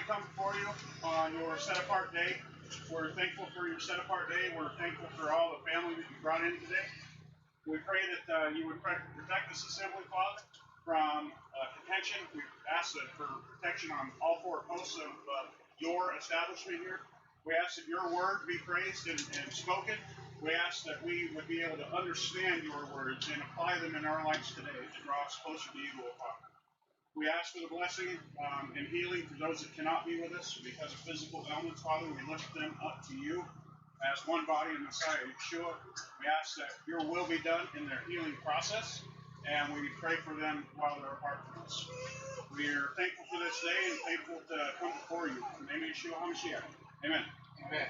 come before you on your set-apart day. We're thankful for your set-apart day. We're thankful for all the family that you brought in today. We pray that you would protect this assembly, Father, from contention. We ask that for protection on all four posts of your establishment here. We ask that your word be praised and spoken. We ask that we would be able to understand your words and apply them in our lives today to draw us closer to you, O Father. We ask for the blessing and healing for those that cannot be with us because of physical ailments, Father. We lift them up to you as one body in Messiah Yahshua. We ask that your will be done in their healing process, and we pray for them while they're apart from us. We are thankful for this day and thankful to come before you. In the name of Yahshua HaMashiach. Amen. Amen.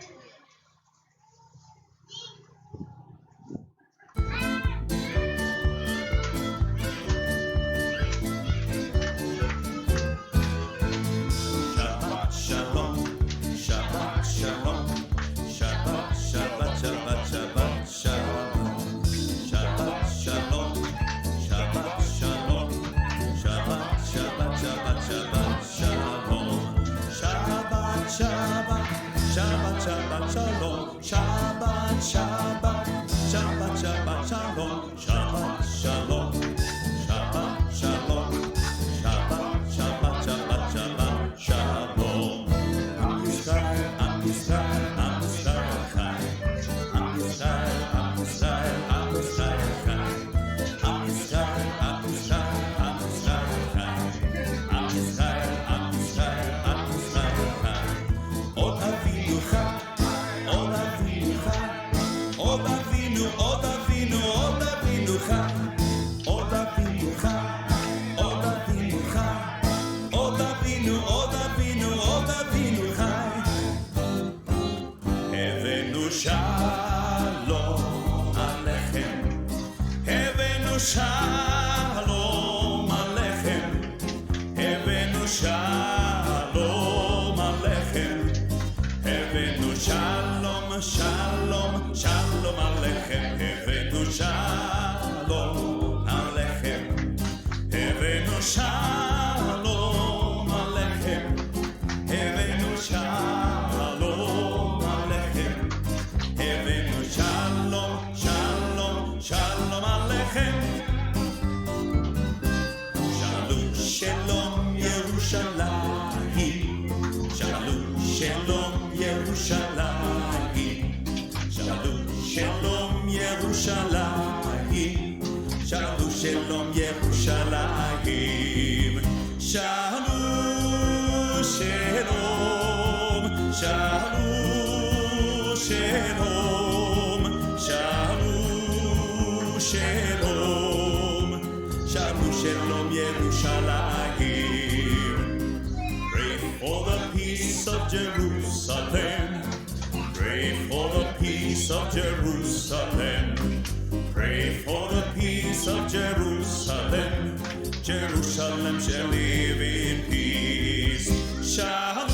Jerusalem shall live in peace. Shalom,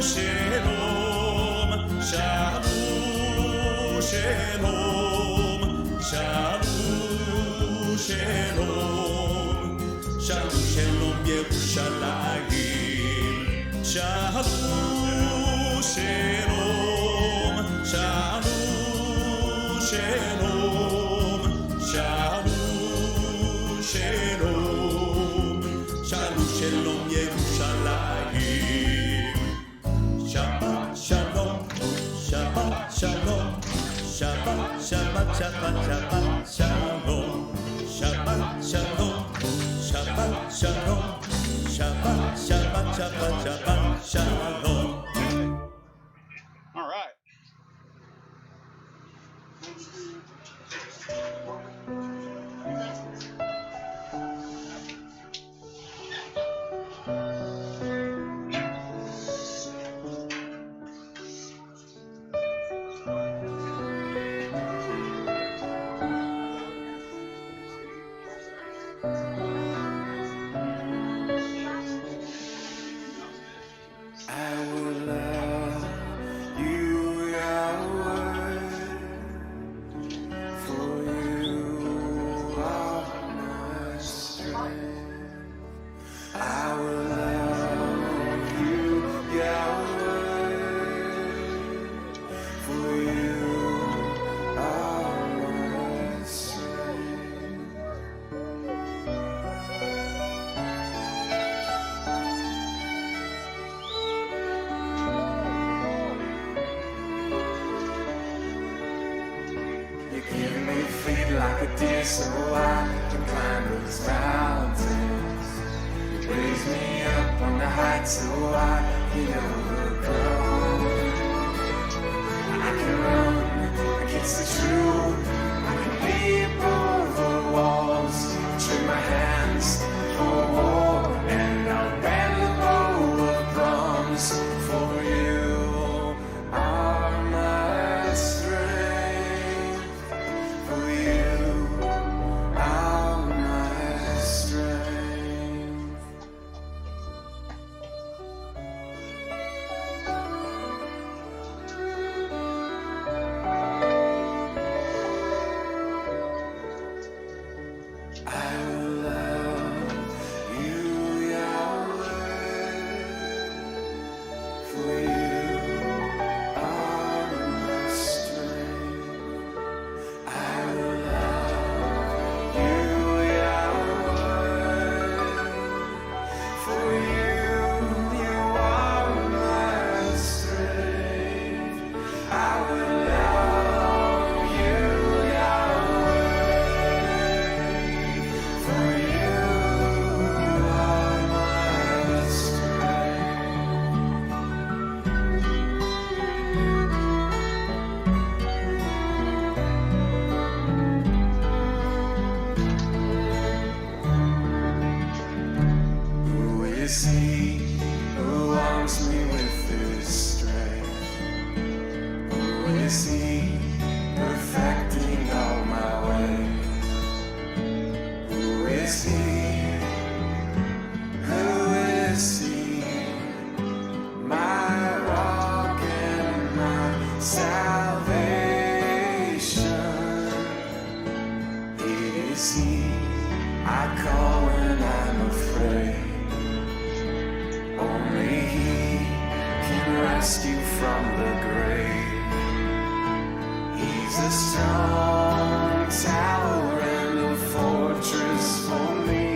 shalom, shalom, shalom, shalom, shalom, shalom, shalom, Yerushalayim. Shalom, shalom, shalom, shalom, shalom. Shalom, shalom, shalom, Yerushalayim. Shabbat, shalom, Shabbat, shalom, Shabbat, Shabbat, Shabbat, Shabbat, shalom, Shabbat, shalom, Shabbat, shalom, Shabbat, Shabbat, Shabbat, Shabbat, shalom. All right. I will love you. so I can climb those mountains. You raise me up on the heights so I can overcome. I can run against the truth. I can leap over walls. Train my hands for war, and I'll bend the bow of bronze. For you are my strength. For you are my strength. I will love you, Yahweh, for you are my strength. I will love you, Yahweh, for you are my strength. I will love you, Yahweh, for you are my strength. Who is he who arms me with his strength? Who is he perfecting all my ways? Who is he? Who is he? My rock and my salvation. It is he I call when I'm afraid. Only he can rescue from the grave. He's a strong tower and a fortress for me.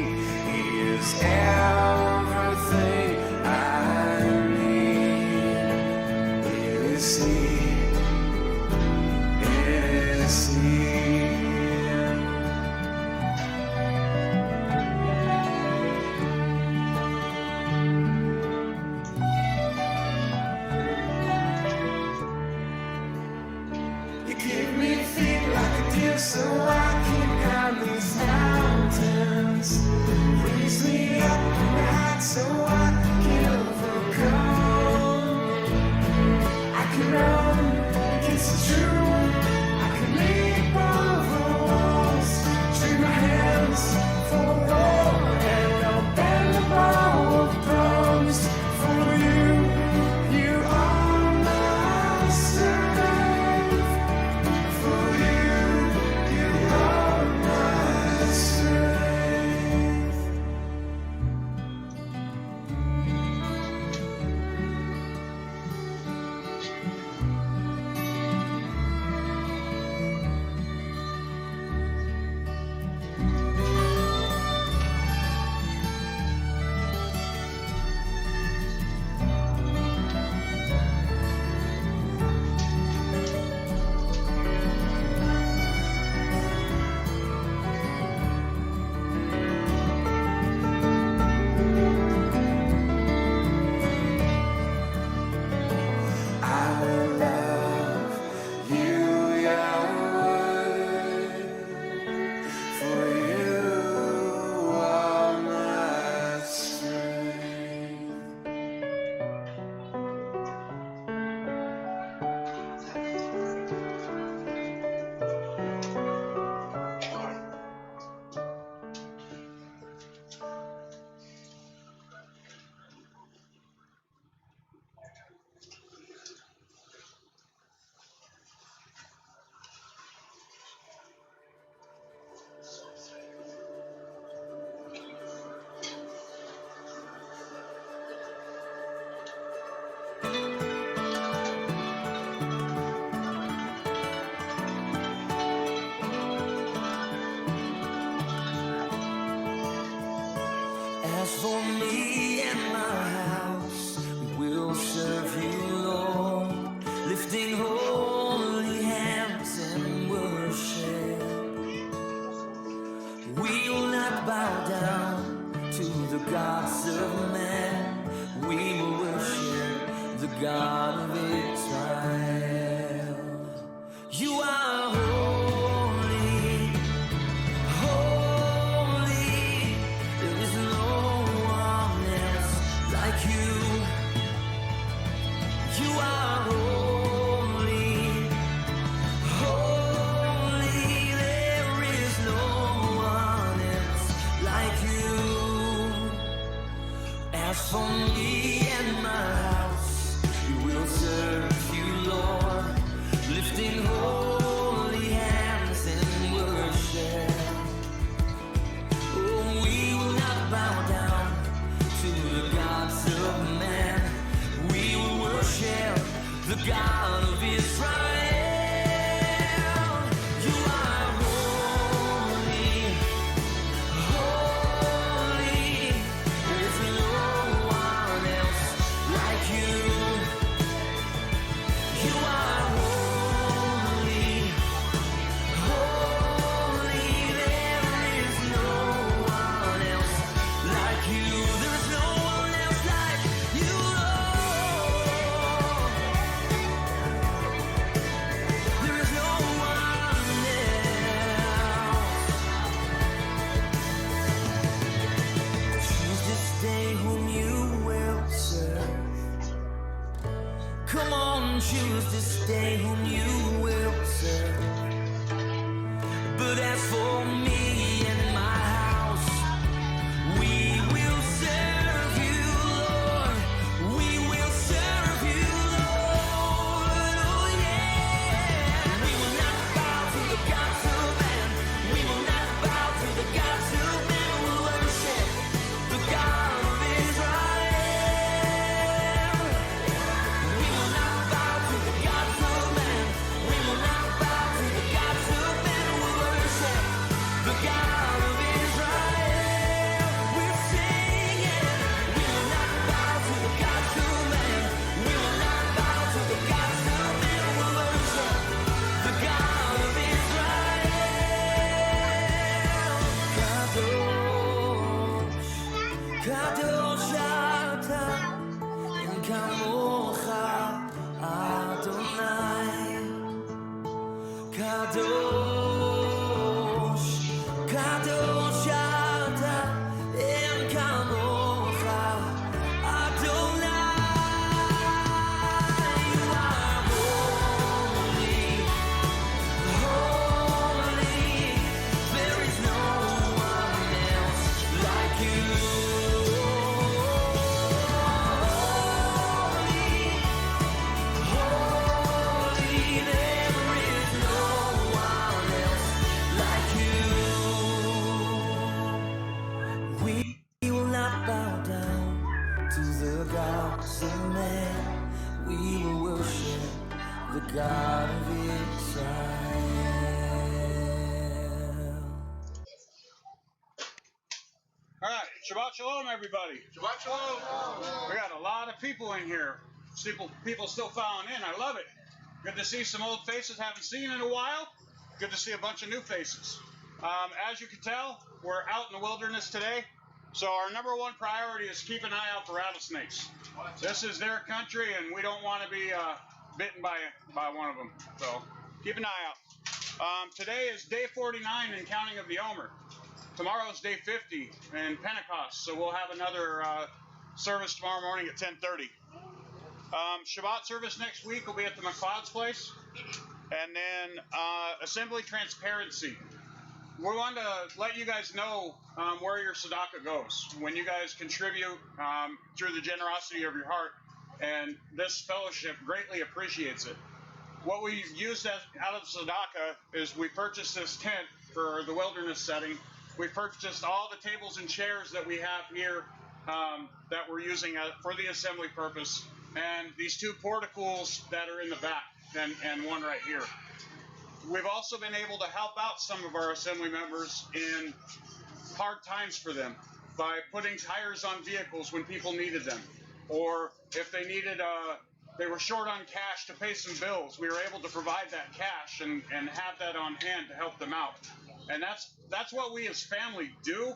He is everything I need. It is he. It is he. You give me feet like a deer so I can climb these mountains. Raise me up on the heights so I can overcome. I can run against the truth. I can leap over walls. Train my hands for war, and I'll bend the bow of bronze. For you are my strength. For you are my strength. I will love you, Yahweh, for you are my strength. As for me and my house, we will serve you, Lord, lifting holy hands in worship. bow down to the gods of man. We will worship the God of Israel. You are holy, holy. There is no one else like you. You are holy, holy. There is no one else like you. As for me and my house, we will serve you, Lord, lifting holy hands in worship. Oh, we will not bow down to the gods of man. We will worship the God of Israel. You are holy, holy. There is no one else like you. You are holy, holy. There is no one else like you. There is no one else like you, Lord. There is no one else. Choose this day whom you will serve. Come on, choose this day whom you will serve. But as for me and my house, we will serve you, Lord. We will serve you, Lord. Oh yeah. We will not bow to the gods of man. We will not bow to the gods of man. We will worship the God of Israel. We will not bow to the gods of man. We will not bow to the gods of man. We will worship the God of Israel. We're singing. We will not bow to the gods of man. We will not bow to the gods of man. We will worship the God of Israel. Kadosh, Kadosh Ata, and Kamocha Adonai. Kadosh, Kadosh Ata, and Kamocha Adonai. You are holy, holy. There is no one else like you. Holy, there is no one else like you. We will not bow down to the gods of man. We will worship the God of Israel. All right, Shabbat Shalom, everybody. Shabbat Shalom. We got a lot of people in here. People still filing in. I love it. Good to see some old faces haven't seen in a while. Good to see a bunch of new faces. As you can tell, we're out in the wilderness today. So our number one priority is keep an eye out for rattlesnakes. This is their country, and we don't want to be bitten by one of them. So keep an eye out. Today is day 49 in counting of the Omer. Tomorrow is day 50 in Pentecost, so we'll have another service tomorrow morning at 10:30. Shabbat service next week will be at the McLeod's place, and then assembly transparency. We want to let you guys know where your tzedakah goes when you guys contribute through the generosity of your heart, and this fellowship greatly appreciates it. What we've used out of tzedakah is we purchased this tent for the wilderness setting. We purchased all the tables and chairs that we have here that we're using for the assembly purpose, and these two porticles that are in the back, and one right here. We've also been able to help out some of our assembly members in hard times for them by putting tires on vehicles when people needed them, or if they needed they were short on cash to pay some bills, we were able to provide that cash and have that on hand to help them out. And that's what we as family do.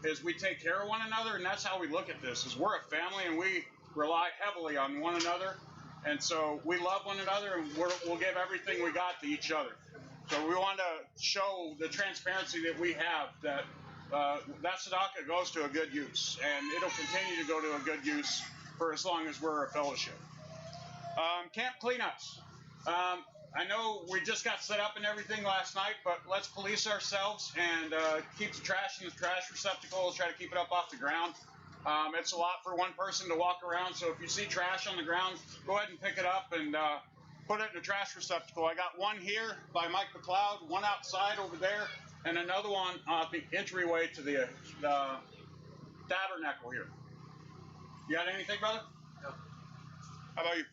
is we take care of one another, and that's how we look at this, is we're a family, and we rely heavily on one another, and so we love one another, and we'll give everything we got to each other. So we want to show the transparency that we have, that that tzedakah goes to a good use, and it'll continue to go to a good use for as long as we're a fellowship. Camp cleanups. I know we just got set up and everything last night, but let's police ourselves and keep the trash in the trash receptacles, try to keep it up off the ground. It's a lot for one person to walk around, so if you see trash on the ground, go ahead and pick it up and put it in the trash receptacle. I got one here by Mike McLeod, one outside over there, and another one at the entryway to the tabernacle here. You got anything, brother? No. How about you?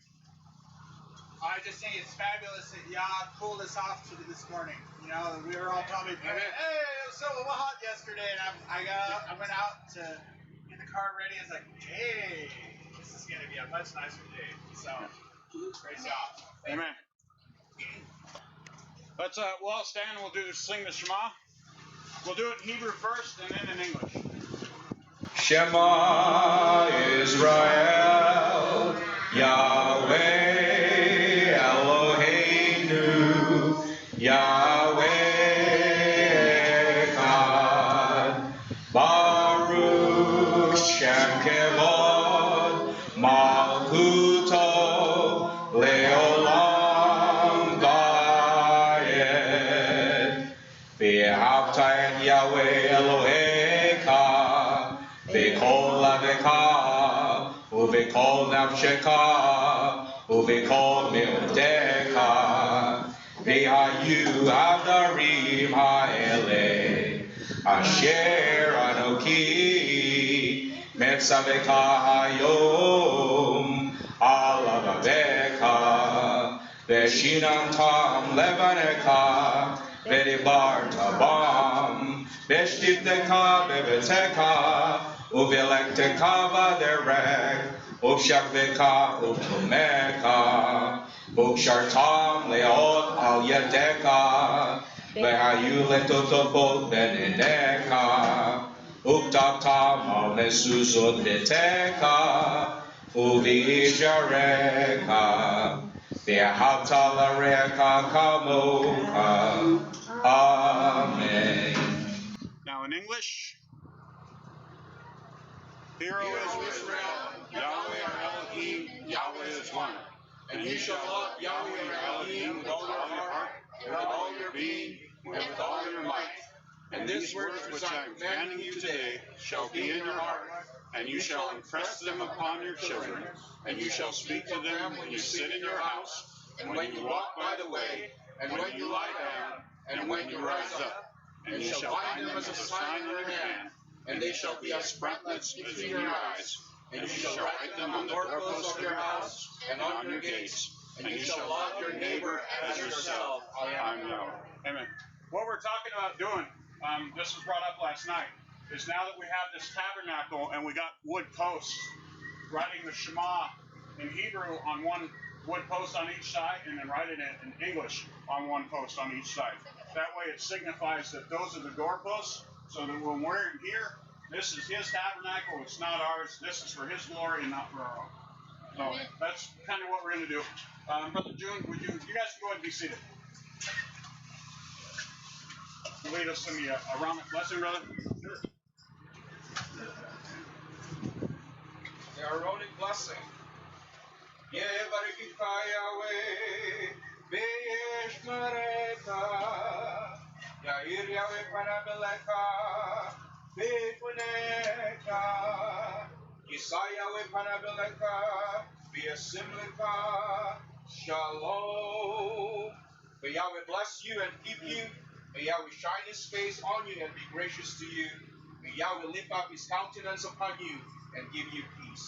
I just think it's fabulous that Yah pulled us off to this morning. You know, we were all probably praying, hey, it was so hot yesterday, and I went out to get the car ready. I was like, hey, this is going to be a much nicer day. So, praise Yah. Amen. Let's we'll all stand and we'll sing the Shema. We'll do it in Hebrew first and then in English. Shema Israel, Yahweh Eloheinu, Yahweh Echad, Baruch Shem Kevod, Malchuto Leolam Vayed, V'ahavta et Yahweh Elohecha, V'kol lavecha, u'v'kol nafshecha, u'v'kol me'odecha, v'hayu hadarim ha'ele, asher anoki, metzavecha hayom, alavavecha, v'shinamtam levanecha, v'dibarta bam, v'shtivtecha bebetecha, Uvilektecha v'derek, uvshakvecha uvtumecha, uvshartam leot al yadecha, vehayu letotobot beninecha, uvtaptam al mesuzot vitecha, uvijarecha, ve'ahavta larecha kamocha. Amen. Now in English. Hear, O Israel, Yahweh our Elohim, Yahweh is one. And you shall love Yahweh your Elohim with all your heart, with all your being, and with all your might. And these words which I am commanding you today shall be in your heart, and you shall impress them upon your children, and you shall speak to them when you sit in your house, and when you walk by the way, and when you lie down, and when you rise up. And you shall bind them as a sign on your hand, and they shall be as frontlets between your eyes, and you shall write them on the doorposts of your house and on your gates, and you shall love your neighbor as yourself. I am Yahweh. Amen. What we're talking about doing, this was brought up last night, is now that we have this tabernacle and we got wood posts, writing the Shema in Hebrew on one wood post on each side, and then writing it in English on one post on each side. That way it signifies that those are the doorposts, so that when we're in here, this is his tabernacle, it's not ours. This is for his glory and not for our own. So that's kind of what we're going to do. Brother June, would you guys can go ahead and be seated. Lead us in the Aaronic blessing, brother. Sure. The Aaronic blessing. Yevarikika Yahweh, Be'eshmareka, Yair Yahweh Panabeleka, Be'funeka, Yisai Yahweh Panabeleka, Be'asimleka, Shalom. May Yahweh bless you and keep you. May Yahweh shine his face on you and be gracious to you. May Yahweh lift up his countenance upon you and give you peace.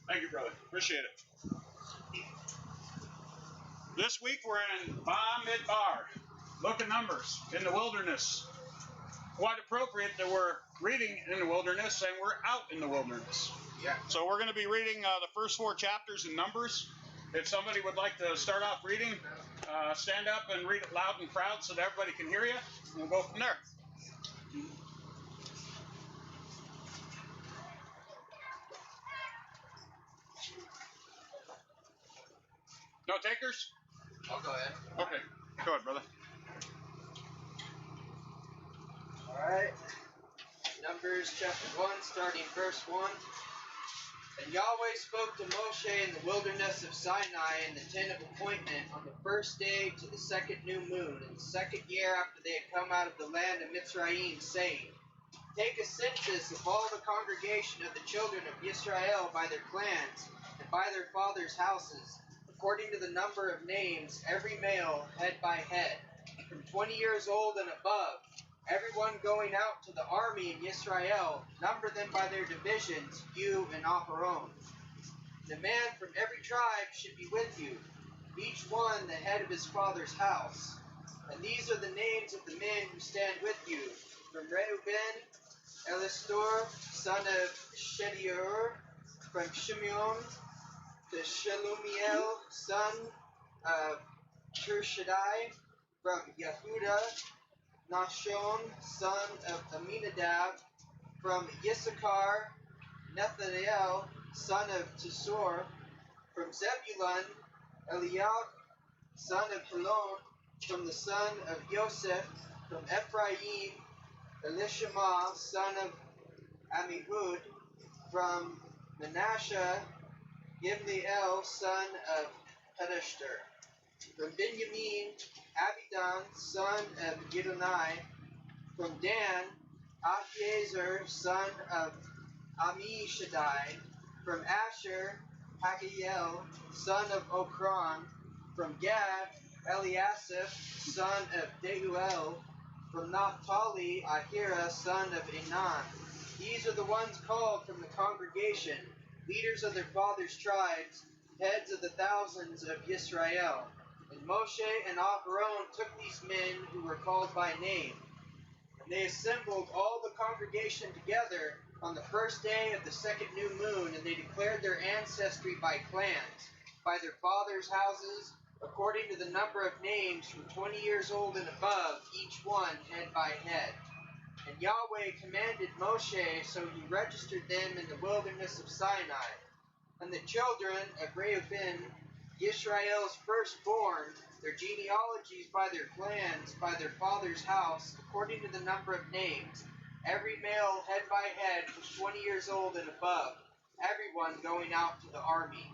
Thank you, brother. Appreciate it. This week we're in Bamidbar, Book of Numbers, in the wilderness. Quite appropriate that we're reading in the wilderness and we're out in the wilderness. Yeah. So we're going to be reading the first 4 chapters in Numbers. If somebody would like to start off reading, stand up and read it loud and proud so that everybody can hear you, and we'll go from there. No takers? I'll go ahead. Okay. Go ahead, brother. Alright. Numbers chapter 1, starting verse 1. And Yahweh spoke to Moshe in the wilderness of Sinai in the tent of appointment on the first day to the second new moon, in the second year after they had come out of the land of Mitzrayim, saying, Take a census of all the congregation of the children of Israel by their clans and by their fathers' houses, according to the number of names, every male, head by head, from 20 years old and above, everyone going out to the army in Israel, number them by their divisions, you and Aharon. The man from every tribe should be with you, each one the head of his father's house. And these are the names of the men who stand with you, from Reuben, Elistor, son of Shediur, from Shimeon, to Shelumiel, son of Turshadai, from Yehuda, Nashon, son of Aminadab, from Issachar, Nathaniel, son of Tesor, from Zebulun, Eliab, son of Helon, from the son of Joseph, from Ephraim, Elishama, son of Amihud, from Manasseh, Gimliel, son of Pedeshter, from Benjamin, Abidan, son of Gidonai, from Dan, Ahiezer, son of Ammishaddai, from Asher, Hagiel, son of Okran, from Gad, Eliasaph, son of Deuel, from Naphtali, Ahira, son of Enan. These are the ones called from the congregation, leaders of their fathers' tribes, heads of the thousands of Israel. And Moshe and Aharon took these men who were called by name, and they assembled all the congregation together on the first day of the second new moon, and they declared their ancestry by clans, by their fathers' houses, according to the number of names from 20 years old and above, each one head by head. And Yahweh commanded Moshe, so he registered them in the wilderness of Sinai. And the children of Reuben, Israel's firstborn, their genealogies by their clans, by their father's house, according to the number of names, every male head by head from 20 years old and above, everyone going out to the army.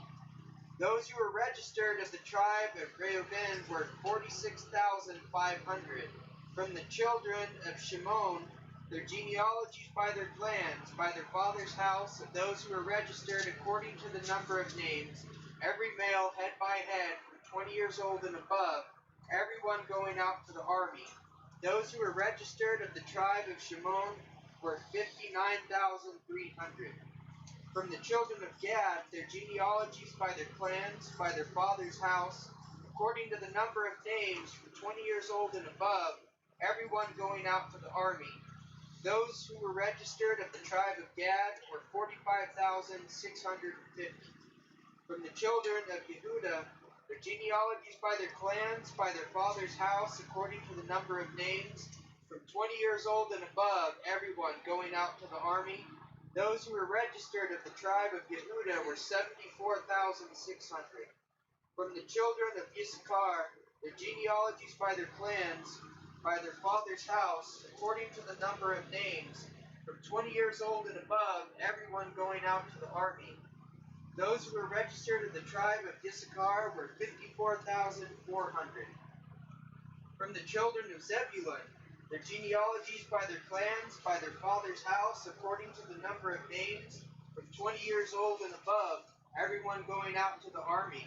Those who were registered of the tribe of Reuben were 46,500. From the children of Shimon, their genealogies by their clans, by their father's house, of those who were registered according to the number of names, every male head by head from 20 years old and above, everyone going out to the army. Those who were registered of the tribe of Shimon were 59,300. From the children of Gad, their genealogies by their clans, by their father's house, according to the number of names from 20 years old and above, everyone going out to the army. Those who were registered of the tribe of Gad were 45,650. From the children of Yehuda, their genealogies by their clans, by their father's house, according to the number of names, from 20 years old and above, everyone going out to the army. Those who were registered of the tribe of Yehuda were 74,600. From the children of Issachar, their genealogies by their clans, by their father's house, according to the number of names, from 20 years old and above, everyone going out to the army. Those who were registered of the tribe of Issachar were 54,400. From the children of Zebulun, their genealogies by their clans, by their father's house, according to the number of names, from 20 years old and above, everyone going out to the army.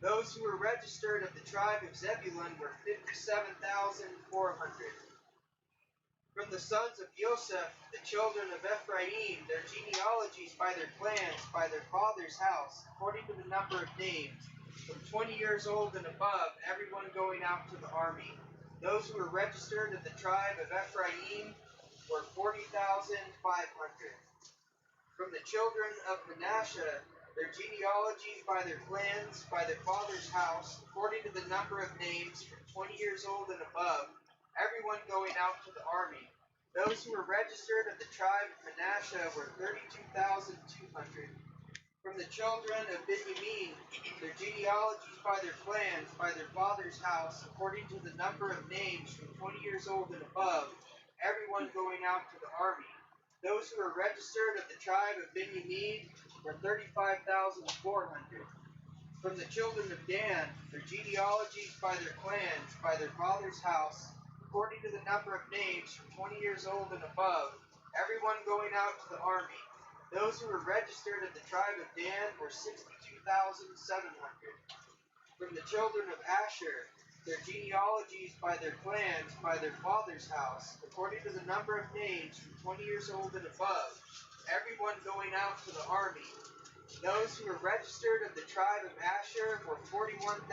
Those who were registered of the tribe of Zebulun were 57,400. From the sons of Joseph, the children of Ephraim, their genealogies by their clans, by their father's house, according to the number of names, from 20 years old and above, everyone going out to the army. Those who were registered of the tribe of Ephraim were 40,500. From the children of Manasseh, their genealogies by their clans, by their father's house, according to the number of names, from 20 years old and above, everyone going out to the army. Those who were registered of the tribe of Manasseh were 32,200. From the children of Benjamin, their genealogies by their clans, by their father's house, according to the number of names from 20 years old and above, everyone going out to the army. Those who were registered of the tribe of Benjamin were 35,400. From the children of Dan, their genealogies by their clans, by their father's house, according to the number of names from 20 years old and above, everyone going out to the army. Those who were registered of the tribe of Dan were 62,700. From the children of Asher, their genealogies by their clans, by their father's house, according to the number of names from 20 years old and above, everyone going out to the army. Those who were registered of the tribe of Asher were 41,500.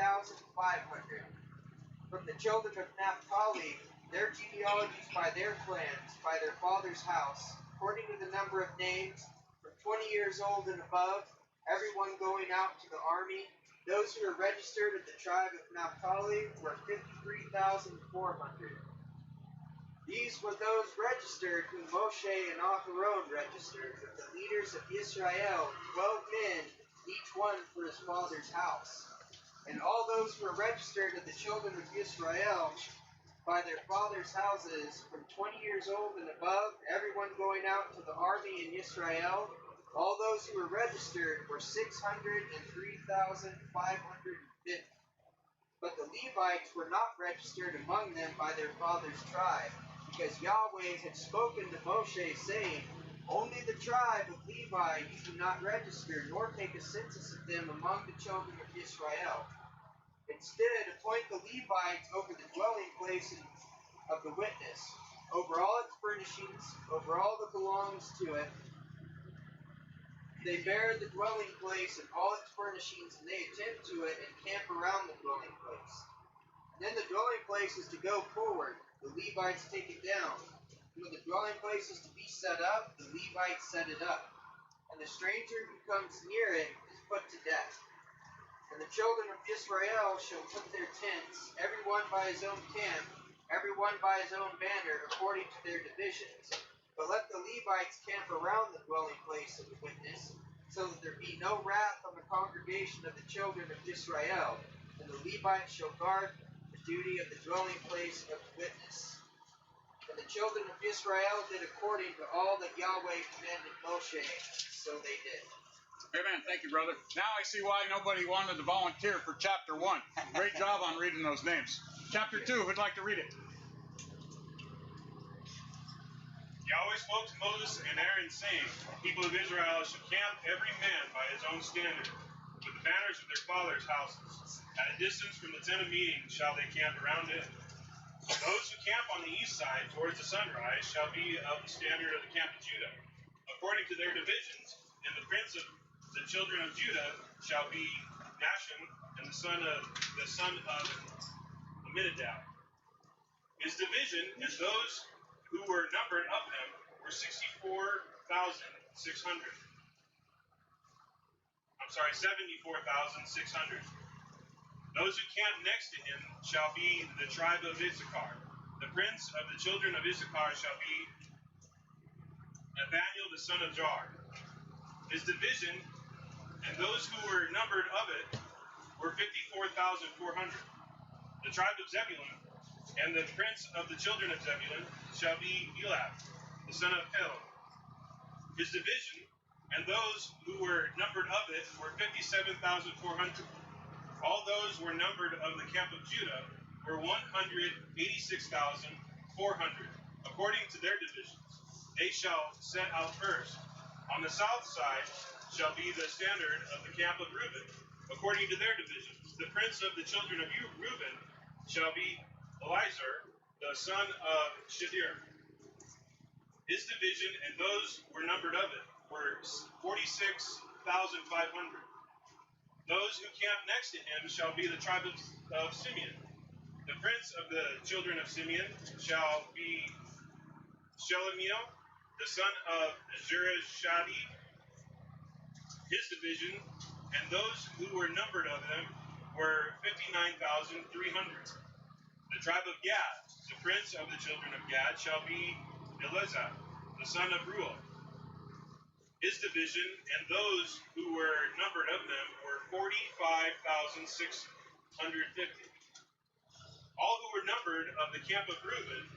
From the children of Naphtali, their genealogies by their clans, by their father's house, according to the number of names, from 20 years old and above, everyone going out to the army. Those who were registered of the tribe of Naphtali were 53,400. These were those registered whom Moshe and Aharon registered, with the leaders of Israel, 12 men, each one for his father's house. And all those who were registered of the children of Israel by their father's houses, from 20 years old and above, everyone going out to the army in Israel, all those who were registered were 603,550. But the Levites were not registered among them by their father's tribe, because Yahweh had spoken to Moshe, saying, Only the tribe of Levi you do not register, nor take a census of them among the children of Israel. Instead, appoint the Levites over the dwelling place of the witness, over all its furnishings, over all that belongs to it. They bear the dwelling place and all its furnishings, and they attend to it and camp around the dwelling place. And then the dwelling place is to go forward, the Levites take it down. And when the dwelling place is to be set up, the Levites set it up. And the stranger who comes near it is put to death. And the children of Israel shall put their tents, every one by his own camp, every one by his own banner, according to their divisions. But let the Levites camp around the dwelling place of the witness, so that there be no wrath on the congregation of the children of Israel. And the Levites shall guard the duty of the dwelling place of the witness. And the children of Israel did according to all that Yahweh commanded Moshe, so they did. Amen. Thank you, brother. Now I see why nobody wanted to volunteer for chapter 1. Great job on reading those names. Chapter 2, who'd like to read it? Yahweh spoke to Moses and Aaron, saying, The people of Israel shall camp every man by his own standard, with the banners of their fathers' houses. At a distance from the tent of meeting shall they camp around it. Those who camp on the east side towards the sunrise shall be of the standard of the camp of Judah, according to their divisions. And the prince of the children of Judah shall be Nashon, and the son of Aminadab. His division and those who were numbered of him were 74,600. Those who camp next to him shall be the tribe of Issachar. The prince of the children of Issachar shall be Nathaniel the son of Jar. His division and those who were numbered of it were 54,400. The tribe of Zebulun and the prince of the children of Zebulun shall be Eliab, the son of Helon. His division and those who were numbered of it were 57,400. All those who were numbered of the camp of Judah were 186,400, according to their divisions. They shall set out first. On the south side shall be the standard of the camp of Reuben, according to their divisions. The prince of the children of Reuben shall be Elizur, the son of Shadir. His division and those who were numbered of it were 46,500. Those who camp next to him shall be the tribe of Simeon. The prince of the children of Simeon shall be Shelemiel, the son of Zereshadi. His division and those who were numbered of them were 59,300. The tribe of Gad, the prince of the children of Gad, shall be Eleazar, the son of Ruel. His division and those who were numbered of them were 45,650. All who were numbered of the camp of Reuben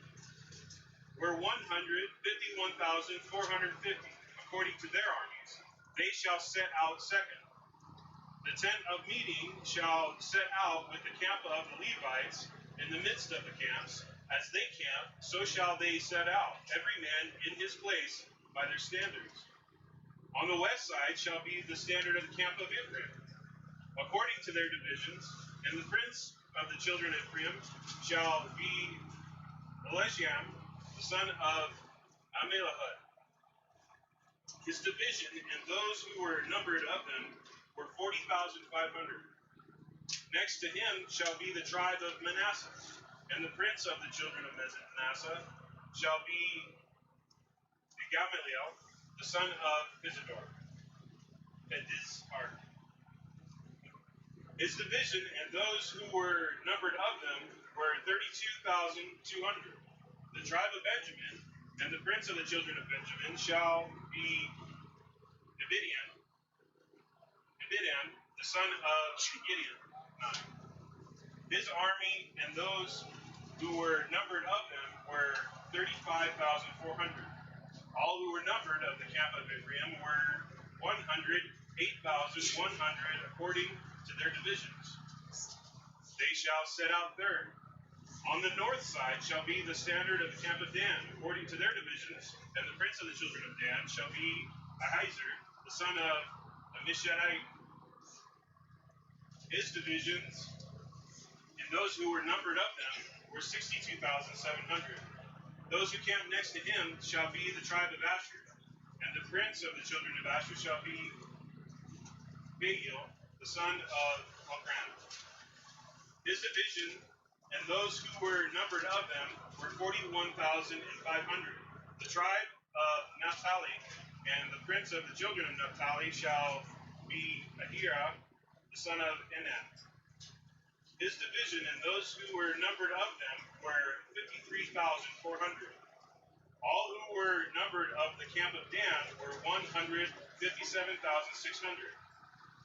were 151,450, according to their armies. They shall set out second. The tent of meeting shall set out with the camp of the Levites in the midst of the camps. As they camp, so shall they set out, every man in his place by their standards. On the west side shall be the standard of the camp of Ephraim, according to their divisions, and the prince of the children of Ephraim shall be Elisham, the son of Amilahud. His division and those who were numbered of them were 40,500. Next to him shall be the tribe of Manasseh, and the prince of the children of Manasseh shall be Gamaliel, the son of Isidor. His division and those who were numbered of them were 32,200. The tribe of Benjamin and the prince of the children of Benjamin shall be Abidan, the son of Gideon. His army and those who were numbered of them were 35,400. All who were numbered of the camp of Ephraim were 108,100 according to their divisions. They shall set out third. On the north side shall be the standard of the camp of Dan, according to their divisions, and the prince of the children of Dan shall be Ahiezer, the son of Amishadai. His divisions and those who were numbered of them were 62,700. Those who camped next to him shall be the tribe of Asher, and the prince of the children of Asher shall be Begiel, the son of Okran. His division and those who were numbered of them were 41,500. The tribe of Naphtali and the prince of the children of Naphtali shall be Ahira, the son of Enan. His division and those who were numbered of them were 53,400. All who were numbered of the camp of Dan were 157,600.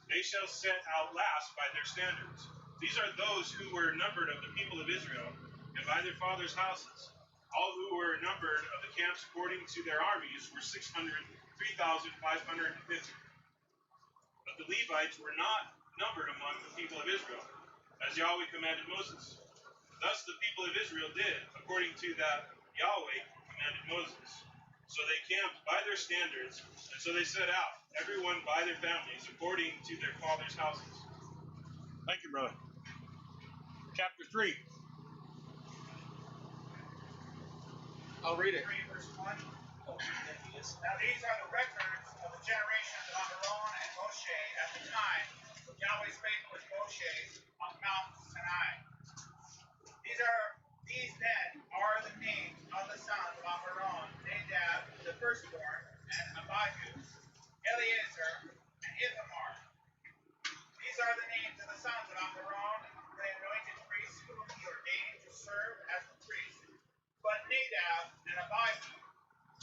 They shall set out last by their standards. These are those who were numbered of the people of Israel, and by their fathers' houses. All who were numbered of the camps according to their armies were 3,550. But the Levites were not numbered among the people of Israel, as Yahweh commanded Moses. Thus the people of Israel did, according to that Yahweh commanded Moses. So they camped by their standards, and so they set out, everyone by their families, according to their fathers' houses. Thank you, brother. Chapter 3. I'll read it. 3 verse 1. Now these are the records of the generations of Aaron and Moshe at the time Yahweh spake with Moshe on Mount Sinai. These then are the names of the sons of Aaron: Nadab, the firstborn, and Abihu, Eleazar, and Ithamar. These are the names of the sons of Aaron, the anointed priests whom he ordained to serve as the priest. But Nadab and Abihu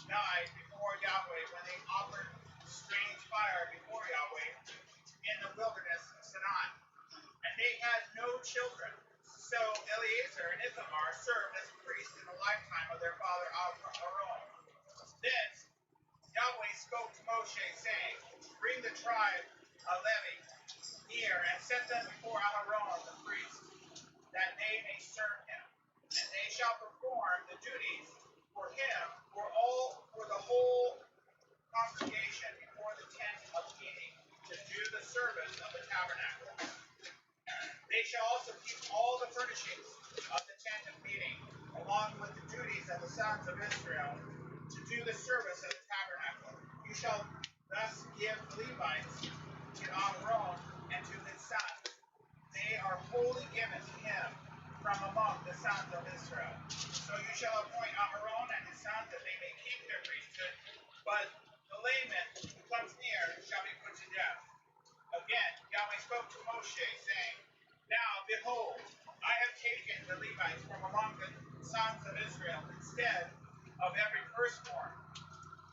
died before Yahweh when they offered strange fire before Yahweh in the wilderness of Sinai. And they had no children. So Eleazar and Ithamar served as priests in the lifetime of their father Aaron. Then Yahweh spoke to Moshe, saying, Bring the tribe of Levi near and set them before Aaron the priest, that they may serve him. And they shall perform the duties for him for the whole congregation before the tent of meeting, to do the service of the tabernacle. They shall also keep all the furnishings of the tent of meeting, along with the duties of the sons of Israel, to do the service of the tabernacle. You shall thus give the Levites to Aaron and to his sons. They are wholly given to him from among the sons of Israel. So you shall appoint Aaron and his sons that they may keep their priesthood, but the layman who comes near shall be put to death. Again, Yahweh spoke to Moshe, saying, Now, behold, I have taken the Levites from among the sons of Israel instead of every firstborn,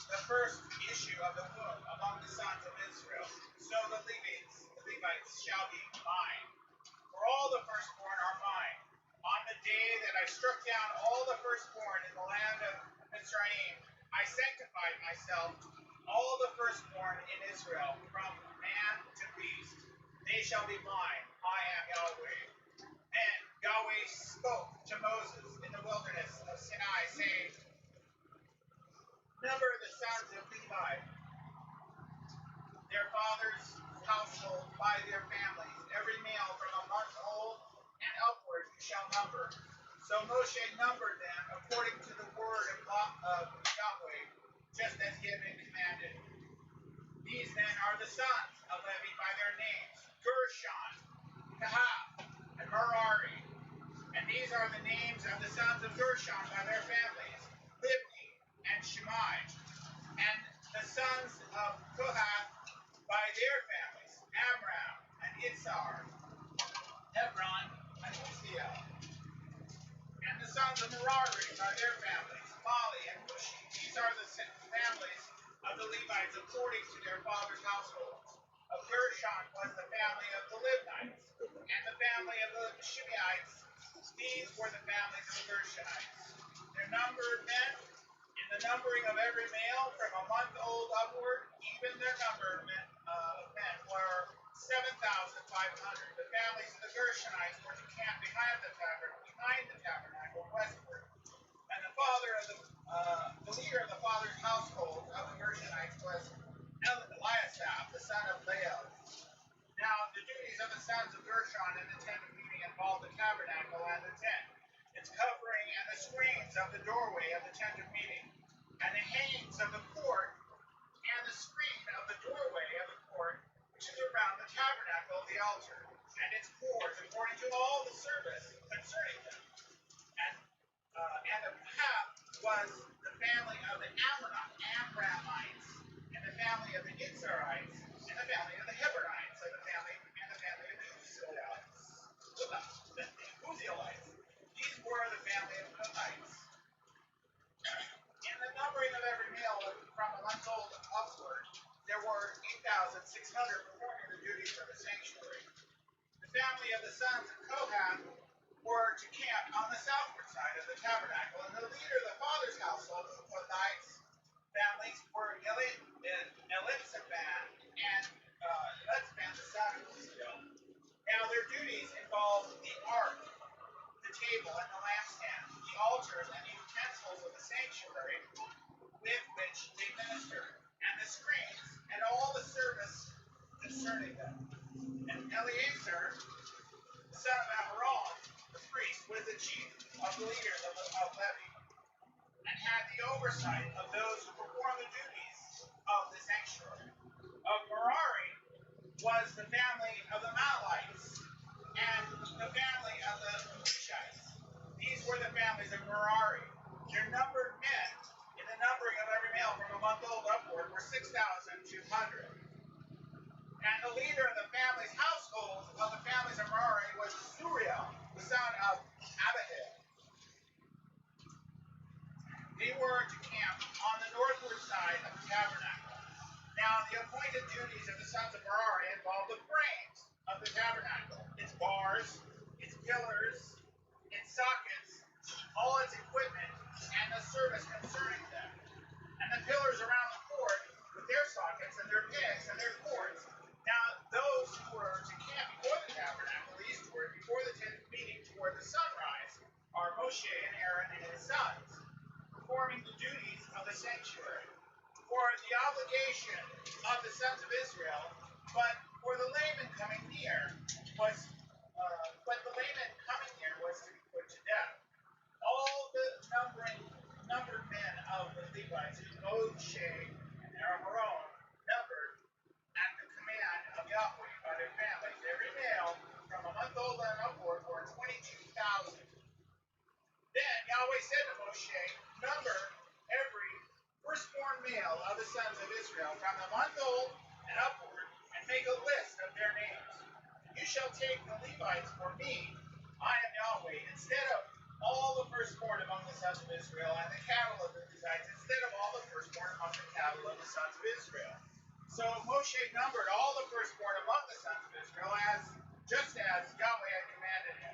the first issue of the womb, the sons of Israel, so the Levites shall be mine. For all the firstborn are mine. On the day that I struck down all the firstborn in the land of Mizraim, I sanctified myself, all the firstborn in Israel, from man to beast. They shall be mine. I am Yahweh. Then Yahweh spoke to Moses in the wilderness of Sinai, saying, number the sons of Levi, their fathers' household by their families, every male from a month old and upward you shall number. So Moshe numbered them according to the word of Yahweh, just as he had been commanded. These then are the sons of Levi by their names, Gershon, Kahath, and Merari. And these are the names of the sons of Gershon by their families, Libni and Shimei. And the sons of Kohath by their families, Amram and Itzar, Hebron and Uzziel. And the sons of Merari by their families, Mali and Mushi. These are the families of the Levites according to their fathers' households. Of Gershon was the family of the Libnites, and the family of the Shimeites. These were the families of the Gershonites. Their numbered men, in the numbering of every male from a month old upward, even their number of men were 7,500. The families of the Gershonites were to camp behind the tabernacle westward. And the leader of the father's household of the Gershonites was Eliasaph, the son of Lael. Now the duties of the sons of Gershon in the tent of meeting involved the tabernacle and the tent, its covering and the screens of the doorway of the tent of meeting, and the hangings of the court, and the screen of the doorway of the court, which is around the tabernacle of the altar, and its cords, according to all the service concerning them. And the path was the family of the Amramites, and the family of the Itzarites, and the family of the Hebraites, and the family of the Uzzielites. These were the family of Kohites. In the numbering of every male from a month old upward, there were 8,600 performing the duties of the sanctuary. The family of the sons of Kohath were to camp on the southward side of the tabernacle, and the leader of the father's household, the Kohathites' families, were Elizaphan and Elizaphan, the son of Uzziel. Now their duties involved the ark, the table and the lampstand, the altars and the utensils of the sanctuary with which they ministered, and the screens, and all the service concerning them. And Eleazar, the son of Aaron, the priest, was the chief of the leaders of Levi, and had the oversight of those who performed the duties of the sanctuary. Of Merari was the family of the Malites, and the family of the Mushites. These were the families of Merari. Their numbered men, in the numbering of every male from a month old upward, were 6,200. And the leader of the family's household of the families of Merari was Zuriel, the son of Abihail. They were to camp on the northward side of the tabernacle. Now the appointed duties of the sons of Merari involved the frames of the tabernacle, its bars, its pillars, its sockets, all its equipment, and the service concerning them, and the pillars around the court with their sockets and their pegs and their cords. Now those who were to camp before the tabernacle eastward, before the tent of meeting toward the sunrise, are Moshe and Aaron and his sons, performing the duties of the sanctuary. For the obligation of the sons of Israel, but for the layman coming near was to be put to death. All the numbered men of the Levites who Moshe and Aaron numbered at the command of Yahweh by their families, every male from a month old and upward were 22,000. Then Yahweh said to Moshe, number every firstborn male of the sons of Israel from the month old and upward, and make a list of their names. You shall take the Levites for me, I am Yahweh, instead of all the firstborn among the sons of Israel, and the cattle of the Levites, instead of all the firstborn among the cattle of the sons of Israel. So Moshe numbered all the firstborn among the sons of Israel, just as Yahweh had commanded him.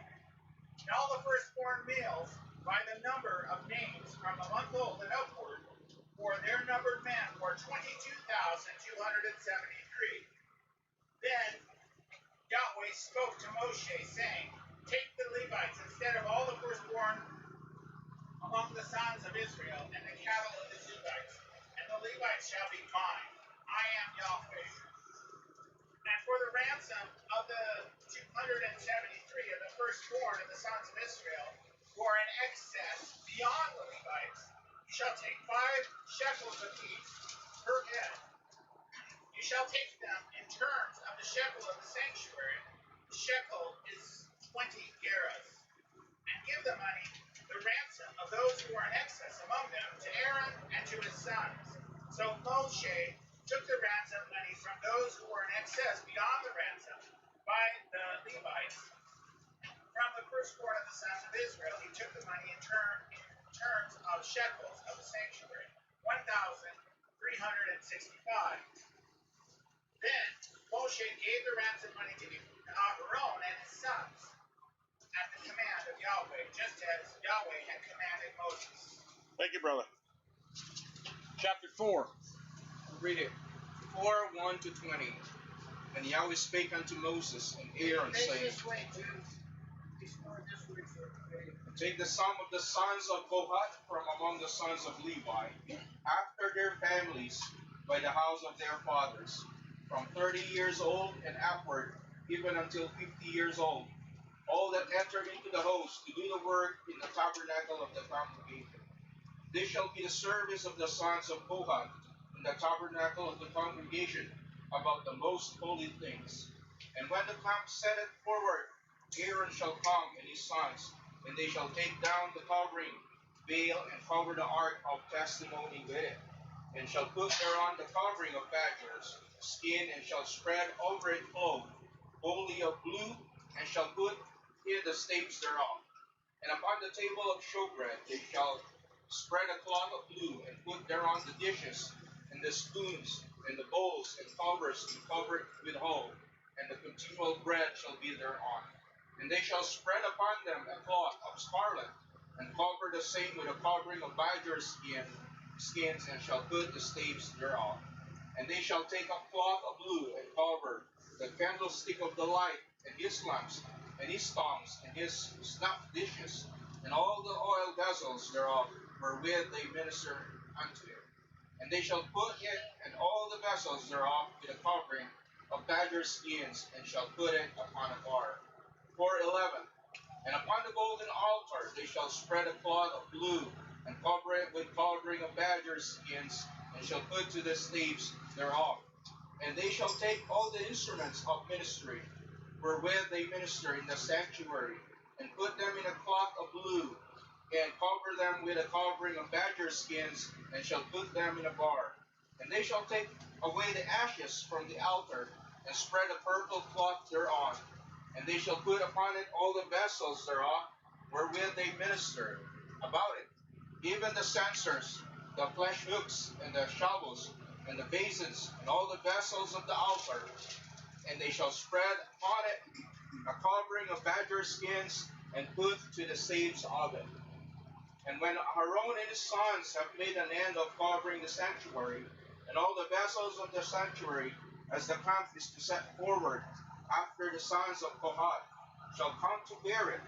And all the firstborn males, by the number of names from a month old and upward, for their numbered men were 22,273. Then Yahweh spoke to Moshe, saying, Take the Levites instead of all the firstborn among the sons of Israel, and the cattle of the Levites, and the Levites shall be mine. I am Yahweh. And for the ransom of the 273 of the firstborn of the sons of Israel, who are in excess beyond the Levites, you shall take 5 shekels apiece per head. You shall take them in terms of the shekel of the sanctuary. The shekel is 20 gerahs. And give the money, the ransom of those who are in excess among them, to Aaron and to his sons. So Moshe took the ransom money from those who were in excess beyond the ransom by the Levites. From the firstborn of the sons of Israel, he took the money in terms of shekels of the sanctuary, 1,365. Then Moshe gave the ransom money to Aaron and his sons at the command of Yahweh, just as Yahweh had commanded Moses. Thank you, brother. Chapter 4. Read it. 4:1-20. And Yahweh spake unto Moses and Aaron, saying, Take the sum of the sons of Kohath from among the sons of Levi, after their families, by the house of their fathers, from 30 years old and upward, even until 50 years old, all that enter into the host to do the work in the tabernacle of the congregation. This shall be the service of the sons of Kohath in the tabernacle of the congregation about the most holy things. And when the camp setteth forward, Aaron shall come and his sons, and they shall take down the covering, veil, and cover the ark of testimony with it, and shall put thereon the covering of badgers' skin, and shall spread over it cloth, wholly of blue, and shall put in the staves thereof. And upon the table of showbread they shall spread a cloth of blue, and put thereon the dishes, and the spoons, and the bowls, and covers, and cover it with whole, and the continual bread shall be thereon. And they shall spread upon them a cloth of scarlet, and cover the same with a covering of badgers' skins, and shall put the staves thereof. And they shall take a cloth of blue, and cover the candlestick of the light, and his lamps, and his tongs, and his snuff dishes, and all the oil vessels thereof, wherewith they minister unto him. And they shall put it and all the vessels thereof with a covering of badger skins, and shall put it upon a bar. 4:11. And upon the golden altar they shall spread a cloth of blue, and cover it with covering of badger skins, and shall put to the staves thereof. And they shall take all the instruments of ministry, wherewith they minister in the sanctuary, and put them in a cloth of blue, and cover them with a covering of badger skins, and shall put them in a bar. And they shall take away the ashes from the altar, and spread a purple cloth thereon. And they shall put upon it all the vessels thereof, wherewith they minister about it, even the censers, the flesh hooks, and the shovels, and the basins, and all the vessels of the altar. And they shall spread upon it a covering of badger skins, and put to the staves of it. And when Aaron and his sons have made an end of covering the sanctuary, and all the vessels of the sanctuary, as the camp is to set forward, after the sons of Kohath shall come to bear it,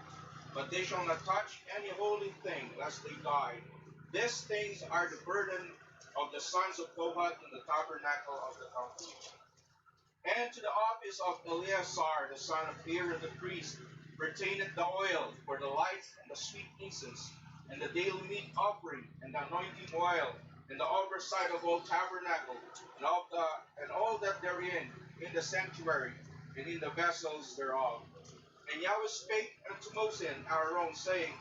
but they shall not touch any holy thing, lest they die. These things are the burden of the sons of Kohath in the tabernacle of the congregation. And to the office of Eleazar, the son of Aaron the priest, pertaineth the oil for the lights, and the sweet incense, and the daily meat offering, and the anointing oil, and the oversight of all tabernacle, and all that therein, in the sanctuary, and in the vessels thereof. And Yahweh spake unto Moses and Aaron, saying,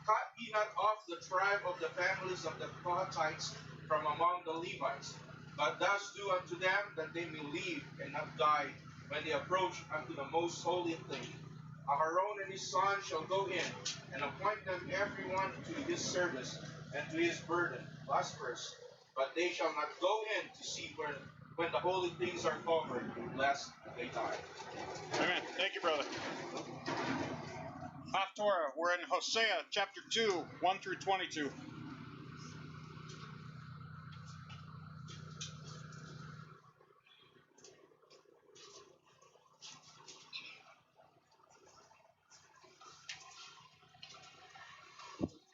Cut ye not off the tribe of the families of the Kohathites from among the Levites, but thus do unto them that they may live and not die when they approach unto the most holy thing. Aaron and his son shall go in, and appoint them every one to his service and to his burden. Last verse. But they shall not go in to see where when the holy things are covered, lest they die. Amen. Thank you, brother. Torah, we're in Hosea chapter 2, 1 through 22.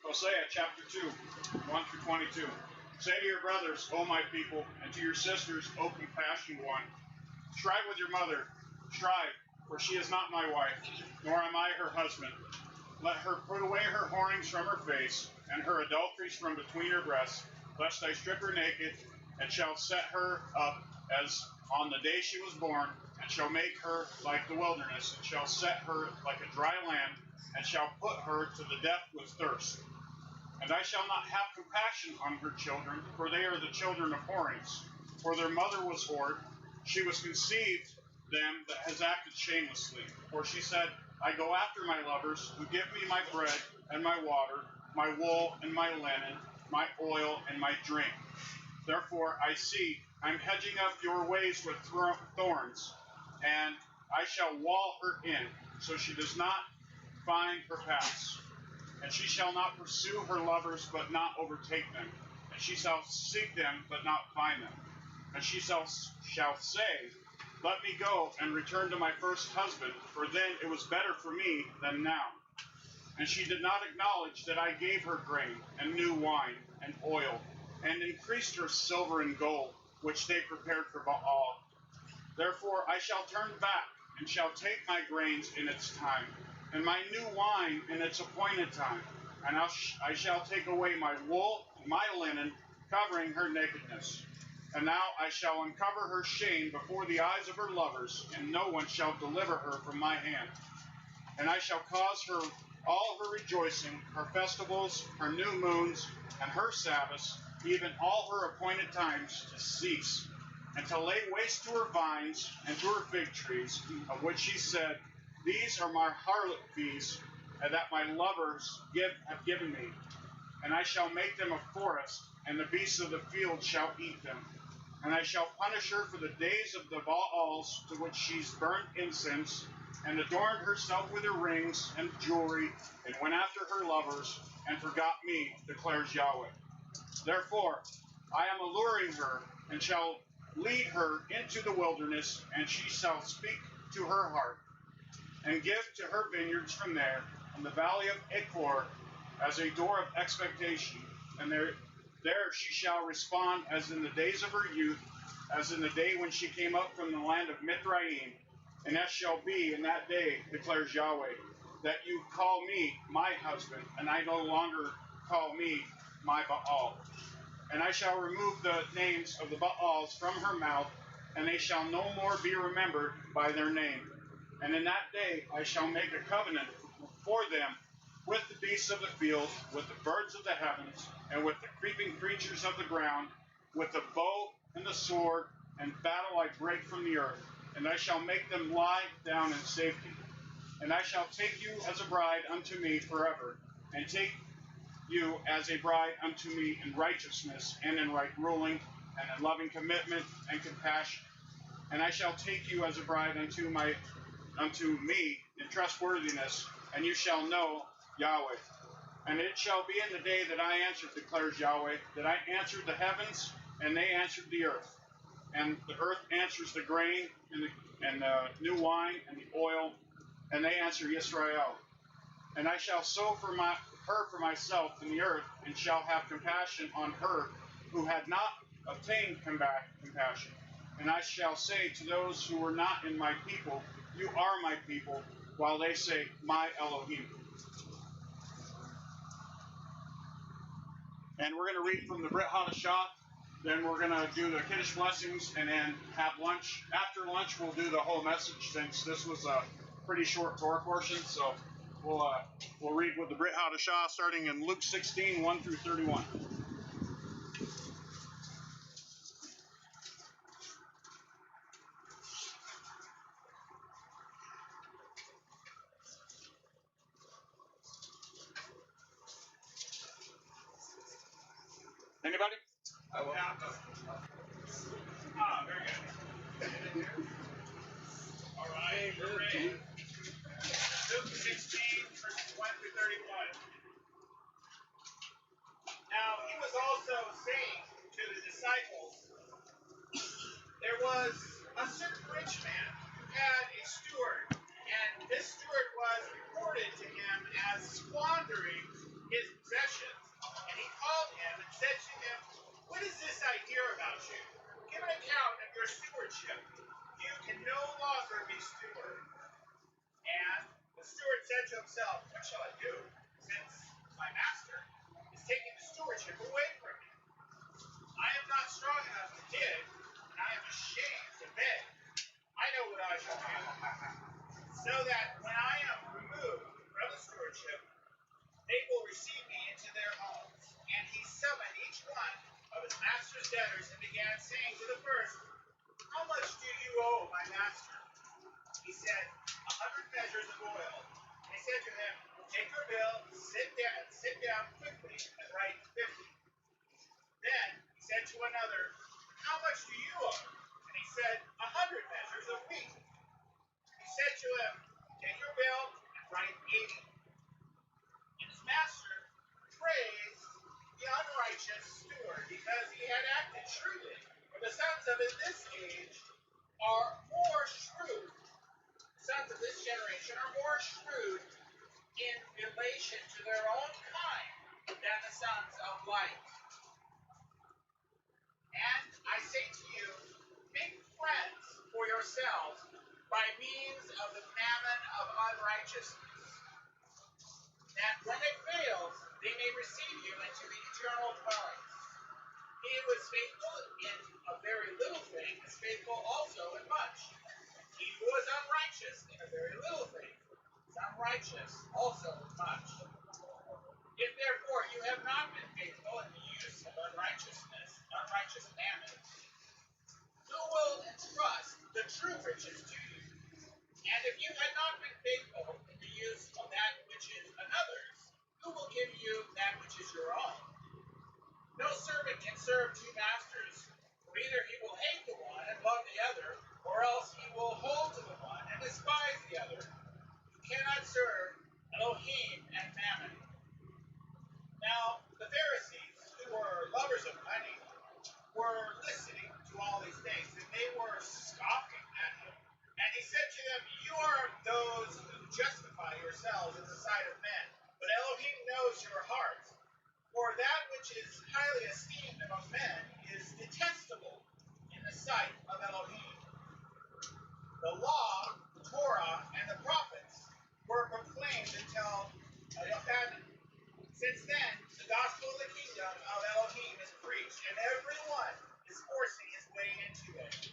Hosea chapter 2, 1 through 22. Say to your brothers, O my people, and to your sisters, O compassionate one, strive with your mother, strive, for she is not my wife, nor am I her husband. Let her put away her whorings from her face, and her adulteries from between her breasts, lest I strip her naked, and shall set her up as on the day she was born, and shall make her like the wilderness, and shall set her like a dry land, and shall put her to the death with thirst. And I shall not have compassion on her children, for they are the children of whorings. For their mother was whored, she was conceived them that has acted shamelessly. For she said, I go after my lovers, who give me my bread and my water, my wool and my linen, my oil and my drink. Therefore I see, I'm hedging up your ways with thorns, and I shall wall her in, so she does not find her paths. And she shall not pursue her lovers, but not overtake them. And she shall seek them, but not find them. And she shall say, let me go and return to my first husband, for then it was better for me than now. And she did not acknowledge that I gave her grain, and new wine, and oil, and increased her silver and gold, which they prepared for Baal. Therefore I shall turn back, and shall take my grains in its time, and my new wine in its appointed time. And I shall take away my wool and my linen, covering her nakedness. And now I shall uncover her shame before the eyes of her lovers, and no one shall deliver her from my hand. And I shall cause her all her rejoicing, her festivals, her new moons, and her Sabbaths, even all her appointed times, to cease, and to lay waste to her vines and to her fig trees, of which she said, these are my harlot fees, that my lovers have given me. And I shall make them a forest, and the beasts of the field shall eat them. And I shall punish her for the days of the Baals to which she's burnt incense, and adorned herself with her rings and jewelry, and went after her lovers, and forgot me, declares Yahweh. Therefore, I am alluring her, and shall lead her into the wilderness, and she shall speak to her heart, and give to her vineyards from there, in the valley of Achor, as a door of expectation. And there she shall respond as in the days of her youth, as in the day when she came up from the land of Mitzrayim. And that shall be in that day, declares Yahweh, that you call me my husband, and I no longer call me my Baal. And I shall remove the names of the Baals from her mouth, and they shall no more be remembered by their name. And in that day I shall make a covenant for them with the beasts of the field, with the birds of the heavens, and with the creeping creatures of the ground, with the bow and the sword, and battle I break from the earth. And I shall make them lie down in safety. And I shall take you as a bride unto me forever, and take you as a bride unto me in righteousness, and in right ruling, and in loving commitment and compassion. And I shall take you as a bride unto me in trustworthiness, and you shall know Yahweh. And it shall be in the day that I answered, declares Yahweh, that I answered the heavens, and they answered the earth. And the earth answers the grain, and the new wine, and the oil, and they answer Yisrael. And I shall sow for her for myself in the earth, and shall have compassion on her who had not obtained compassion. And I shall say to those who were not in my people, you are my people, while they say, my Elohim. And we're going to read from the Brit Hadashah. Then we're going to do the Kiddush blessings, and then have lunch. After lunch, we'll do the whole message, since this was a pretty short Torah portion. So we'll read with the Brit Hadashah, starting in Luke 16, 1 through 31. Anybody? I will. Very good. was a certain rich man who had a steward, and this steward was reported to him as squandering his possessions. And he called him and said to him, "What is this I hear about you? Give an account of your stewardship. You can no longer be steward." And the steward said to himself, "What shall I do, since my master is taking the stewardship away from me? I am not strong enough to dig, and I am ashamed to beg. I know what I shall do, so that when I am removed from the stewardship, they will receive me into their homes." And he summoned each one of his master's debtors and began saying to the first, "How much do you owe my master?" He said, 100 measures of oil. And he said to him, "Take your bill, sit down quickly, and write 50. Then he said to another, "How much do you owe?" And he said, 100 measures of wheat. He said to him, "Take your bill and write 80. And his master praised the unrighteous steward because he had acted shrewdly. For the sons of this age are more shrewd. The sons of this generation are more shrewd in relation to their own kind than the sons of light. And I say to you, make friends for yourselves by means of the mammon of unrighteousness, that when it fails, they may receive you into the eternal dwellings. He who is faithful in a very little thing is faithful also in much. He who is unrighteous in a very little thing is unrighteous also in much. If therefore you have not been faithful in the use of unrighteous mammon, who will entrust the true riches to you? And if you had not been faithful in the use of that which is another's, who will give you that which is your own? No servant can serve two masters, for either he will hate the one and love the other, or else he will hold to the one and despise the other. You cannot serve Elohim and Mammon. Now the Pharisees, who were lovers of money, were listening to all these things, and they were scoffing at him. And he said to them, "You are those who justify yourselves in the sight of men, but Elohim knows your hearts. For that which is highly esteemed among men is detestable in the sight of Elohim. The law, the Torah, and the prophets were proclaimed until Yochanan. Since then, the gospel of the kingdom of Elohim is preached, and everyone is forcing his way into it.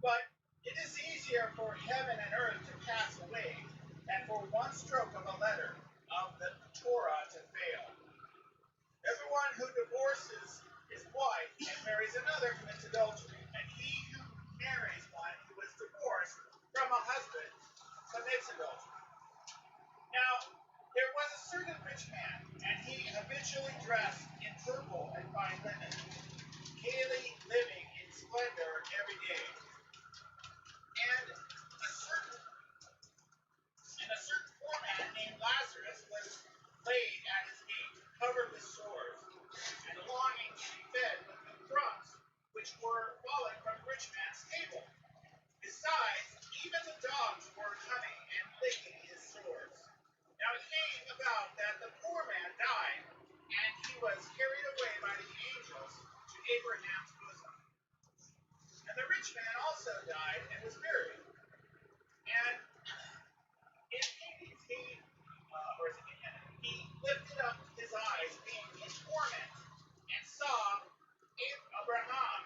But it is easier for heaven and earth to pass away than for one stroke of a letter of the Torah to fail. Everyone who divorces his wife and marries another commits adultery, and he who marries one who is divorced from a husband commits adultery. Now, there was a certain rich man, and he habitually dressed in purple and fine linen, gaily living in splendor every day. And a certain poor man named Lazarus was laid at his gate, covered with sores, and longing to be fed with the crumbs which were falling from the rich man's table. Besides, even the dogs were coming and licking his sores. Now it came about that the poor man died, and he was carried away by the angels to Abraham's bosom. And the rich man also died and was buried. And in Hades, he lifted up his eyes, being in torment, and saw Abraham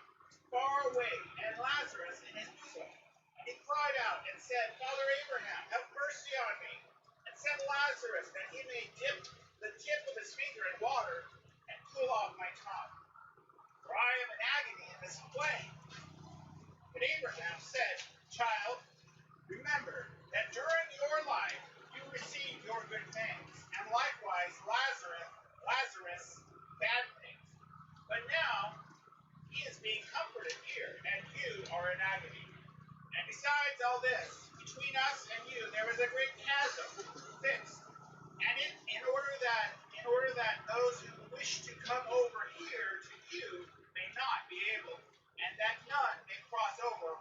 far away and Lazarus in his bosom. And he cried out and said, "Father Abraham, have mercy on me, and send Lazarus that he may dip the tip of his finger in water and cool off my tongue, for I am in agony in this flame." But Abraham said, "Child, remember that during your life you received your good things, and likewise Lazarus bad things. But now he is being comforted here, and you are in agony. And besides all this, between us and you there is a great chasm fixed, and in order that those who wish to come over here to you may not be able, and that none may cross over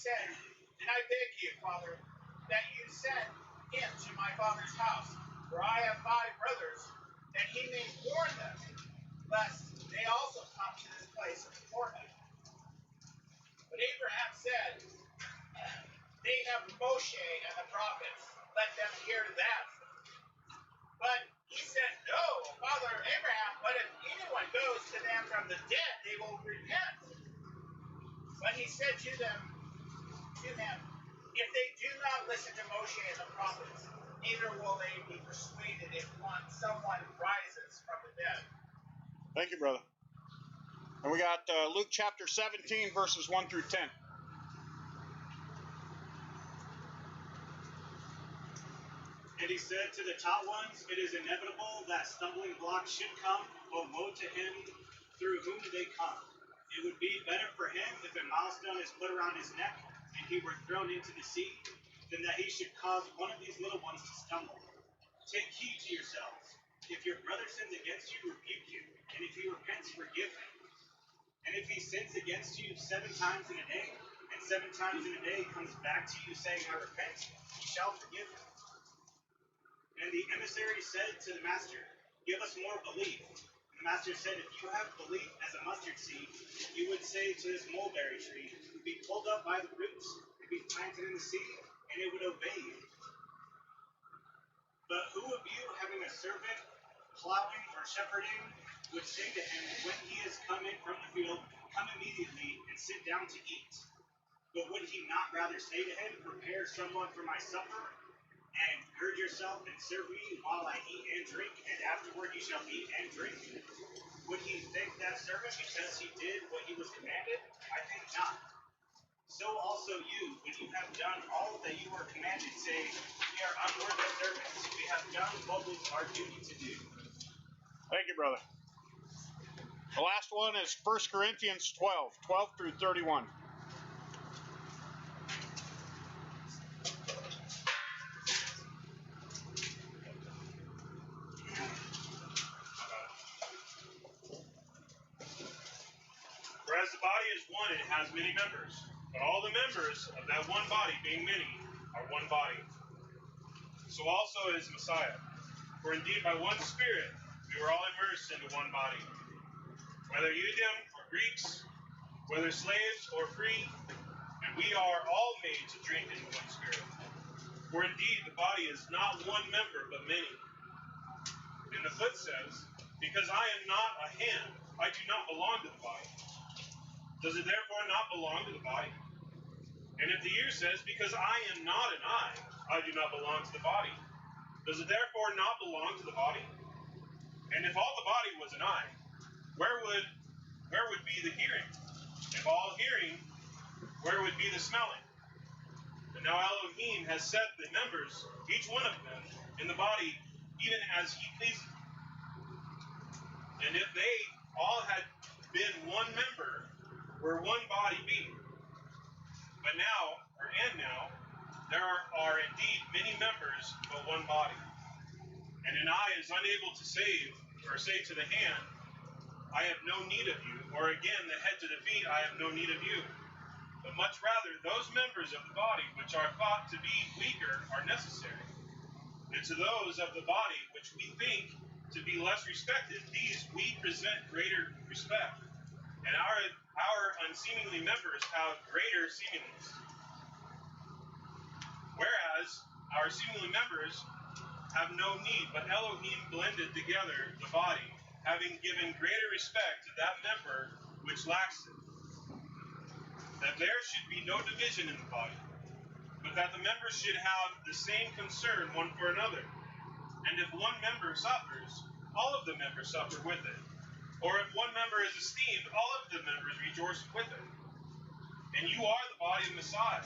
said, and I beg you, Father, that you send him to my father's house, for I have 5 brothers, that he may warn them, lest they also come to this place of torment. But Abraham said, they have Moshe and the prophets, let them hear them. But he said, no, Father Abraham, but if anyone goes to them from the dead, they will repent. But he said to him, if they do not listen to Moshe and the prophets, neither will they be persuaded if someone rises from the dead. Thank you, brother. And we got Luke chapter 17, verses 1 through 10. And he said to the taught ones, it is inevitable that stumbling blocks should come, but woe to him through whom they come. It would be better for him if a milestone is put around his neck and he were thrown into the sea, than that he should cause one of these little ones to stumble. Take heed to yourselves. If your brother sins against you, rebuke you, and if he repents, forgive him. And if he sins against you 7 times in a day, and 7 times in a day comes back to you saying, I repent, you shall forgive him. And the emissary said to the master, give us more belief. And the master said, if you have belief as a mustard seed, you would say to this mulberry tree, be pulled up by the roots, and be planted in the sea, and it would obey you. But who of you, having a servant plowing or shepherding, would say to him, when he is come in from the field, come immediately and sit down to eat? But would he not rather say to him, prepare someone for my supper, and gird yourself and serve me while I eat and drink, and afterward you shall eat and drink? Would he thank that servant because he did what he was commanded? I think not. So also you, when you have done all that you were commanded, say, we are unworthy servants. We have done what was our duty to do. Thank you, brother. The last one is 1 Corinthians 12 through 31. For as the body is one, it has many members, but all the members of that one body, being many, are one body. So also is Messiah. For indeed by one Spirit we were all immersed into one body, whether Judean or Greeks, whether slaves or free, and we are all made to drink in one Spirit. For indeed the body is not one member, but many. And the foot says, because I am not a hand, I do not belong to the body. Does it therefore not belong to the body? And if the ear says, because I am not an eye, I do not belong to the body. Does it therefore not belong to the body? And if all the body was an eye, where would be the hearing? If all hearing, where would be the smelling? And now Elohim has set the members, each one of them, in the body, even as he pleases. And if they all had been one member, where one body be. But now, there are indeed many members, but one body. And an eye is unable to save, or say to the hand, I have no need of you, or again the head to the feet, I have no need of you. But much rather, those members of the body which are thought to be weaker are necessary. And to those of the body which we think to be less respected, these we present greater respect. And our unseemly members have greater seemliness. Whereas our seemly members have no need, but Elohim blended together the body, having given greater respect to that member which lacks it. That there should be no division in the body, but that the members should have the same concern one for another. And if one member suffers, all of the members suffer with it. Or if one member is esteemed, all of the members rejoice with it. And you are the body of Messiah,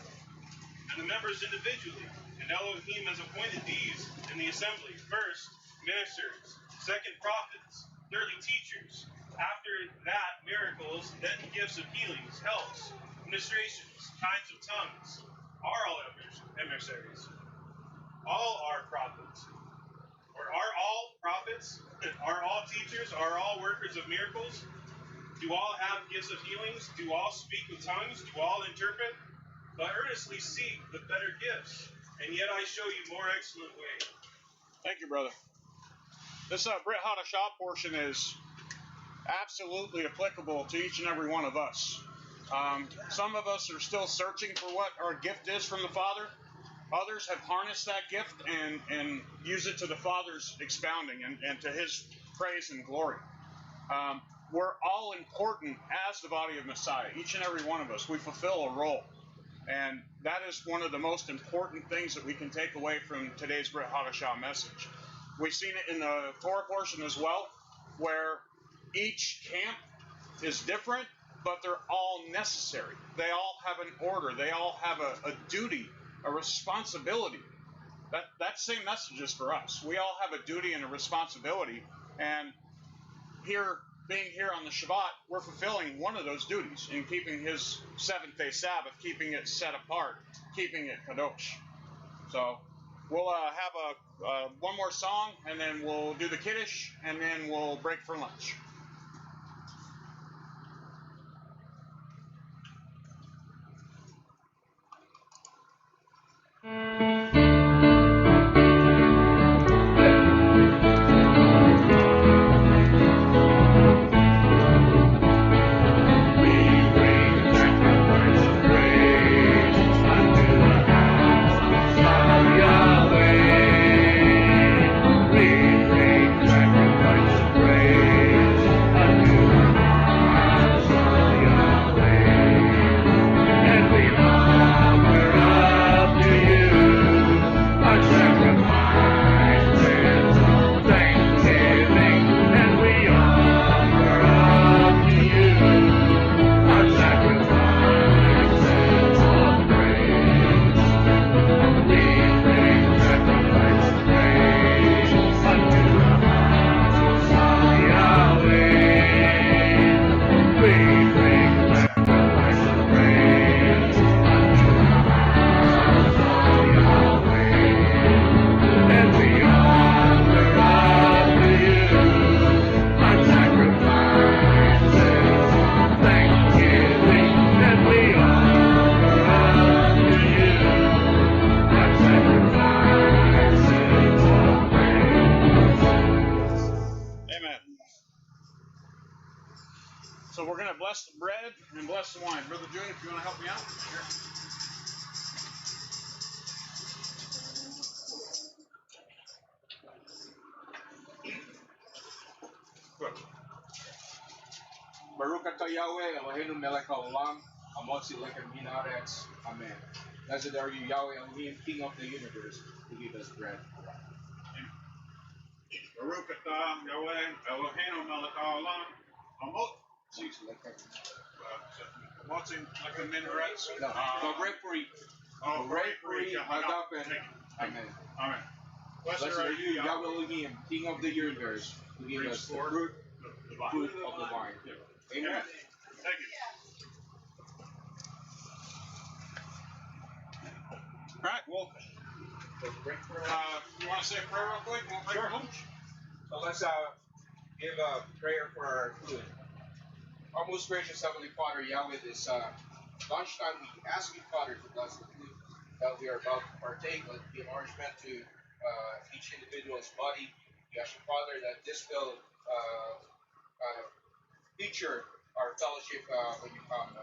and the members individually. And Elohim has appointed these in the assembly. First, ministers. Second, prophets. Thirdly, teachers. After that, miracles. Then gifts of healings, helps, ministrations, kinds of tongues. Are all emissaries? All are prophets. Or are all prophets? Are all teachers? Are all workers of miracles? Do all have gifts of healings? Do all speak with tongues? Do all interpret? but earnestly seek the better gifts, and yet I show you more excellent way. Thank you, brother. This Brit Hadashah portion is absolutely applicable to each and every one of us. Some of us are still searching for what our gift is from the Father. Others have harnessed that gift and use it to the Father's expounding and to His praise and glory. We're all important as the body of Messiah. Each and every one of us, we fulfill a role. And that is one of the most important things that we can take away from today's Brit Hadashah message. We've seen it in the Torah portion as well, where each camp is different, but they're all necessary. They all have an order. They all have a duty, a responsibility. That same message is for us. We all have a duty and a responsibility, and being here on the Shabbat, we're fulfilling one of those duties in keeping His seventh-day Sabbath, keeping it set apart, keeping it kadosh. So we'll have one more song, and then we'll do the Kiddush, and then we'll break for lunch. Baruch atah Yahweh, Eloheinu melech haolam, hamotzi lechem min haaretz. Amen. Blessed are you, Yahweh Elohim, King of the universe, who give us bread. Baruch atah Yahweh, Eloheinu melech haolam, hamotzi lechem min haaretz. Barekuri. Barekuri hagafen. Amen. Amen. Blessed are you, Yahweh Elohim, King of the universe, who give us the fruit of the vine. Amen. Thank you. All right, well, you want to say a prayer real quick? Sure. So let's give a prayer for our food. Our most gracious Heavenly Father, Yahweh, this lunchtime we ask you, Father, to bless the food that we are about to partake. Let it be a nourishment to each individual's body. We ask you, Father, that this will feature our fellowship when you come